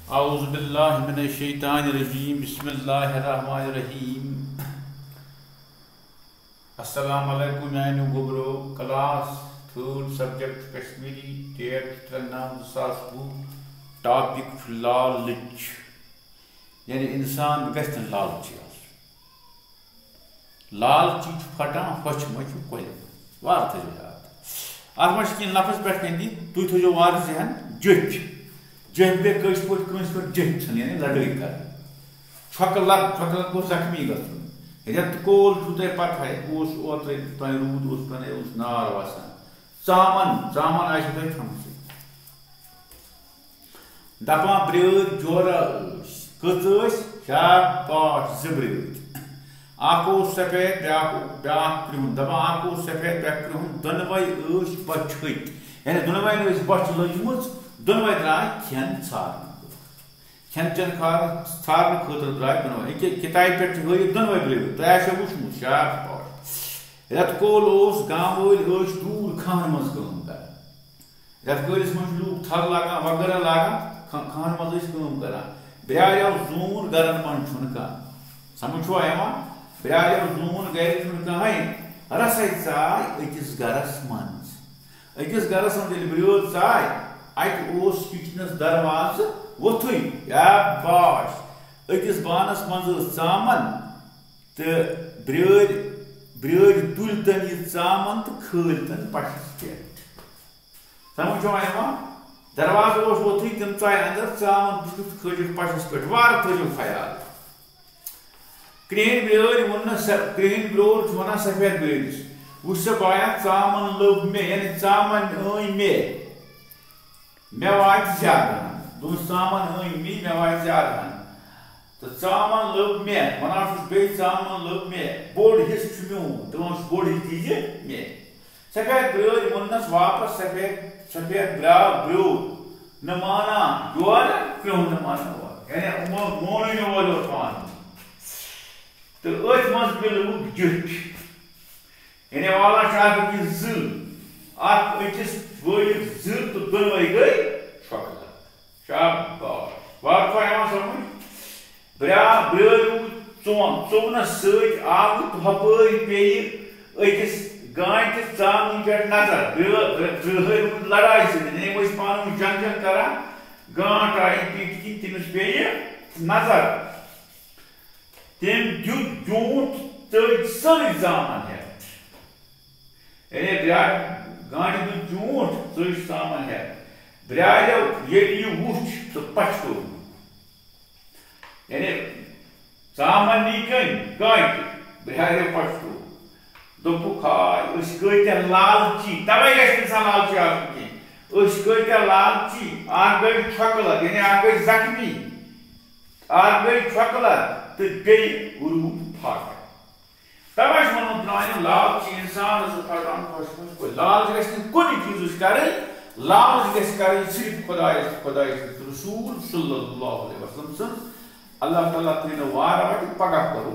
औज़ुबिल्लाहि मिनश्शैतानिर्रजीम बिस्मिल्लाहिर्रहमानिर्रहीम। अस्सलामु अलैकुम यानी गोबरो class 3 subject Kashmiri date 3/9/2020 topic लालच यानी इंसान गस्त लालची लालची फटान होच मच कोल वार थे याद अत मज लफ्ज पे दी तुम थो वार जहन जथ जथ पे कस पे जथ यानी लड़ाई कर छक लग को जख्मी गन रेत कोल तुम पता है ओत्रे रूद पे नार वसान चामन आम दपा ब्रेद जोरा कच शाबाश ज ब्रेद सफेद ब्या क्रिहुन दपा सफेद ब्या क्रिहुन दोनवे बछत यानी दोनवे बच लजम दोनवे द्राय खेन छान खेन चेन छान खतर द्राय दोनवे किताब पे दोनवे ब्रेद तह वुचमुत शाबाश रेत कोल गाँव वल दूर खान मज कर रेत कलिस मज लूग थल लागान वगैरह लागान खान मज कर ब्यार जून गरन मन समझ ब्यार जून गर कहें रस चाय अकिस गरस मज ब्रेद चाय अत किचनस दरवाज वोथु या बाश अकिस बानस मज चामन तो ब्रेद तुल तन यह चामन तो खल तन पशस पे समझ दरवाज वोथु तम चाय अंदर चामन खजिक पशस पे वार थो ख्याल क्रेन ब्रेड वो क्रेन ब्रोर वन सफेद ब्रेडिस वह बाया चामन लोब मे यानी चामन मे वात ज्यादा चामन मे वात ज्यादा तो चामन लोब मे वन बे चामन लोब मे बोड़ हिस म्यून दस बोड़ हिस दीजिए मे सफेद ब्रेड वनस वापस सफेद ब्रोड न माना योर क्यों न माना यानी मोन वोल पान तो अथ मज मिल जुट यानी वाला अकिस वलिक ज तो दोनवे गई शक्ल शाबाश वार समझ ब्रेड चौनस सपर पे अकिस गांठ चामन पे नजर लड़ाई सही पान जंग कर गांठ आई पीट तमिस पे नजर तम दुत जूठ चल सर चामन यानी गांठ दुत जूठ चल चामन ब्रार ये वुच तो पछो यानी चामन नी गांठ ब्रार पछो दोप खाय लालची तवे लालची कत्या लालची आग गई छकलत यानी आग गई जख्मी आग गई छकलत तो बे रूद फाट तवे वो लालची इंसान खुश लालच गुन चीज कर लालच कर सिर्फ खुदा रसूल सल्लल्लाहु अलैहि वसल्लम अल्लाह ताला थी वार पगह करो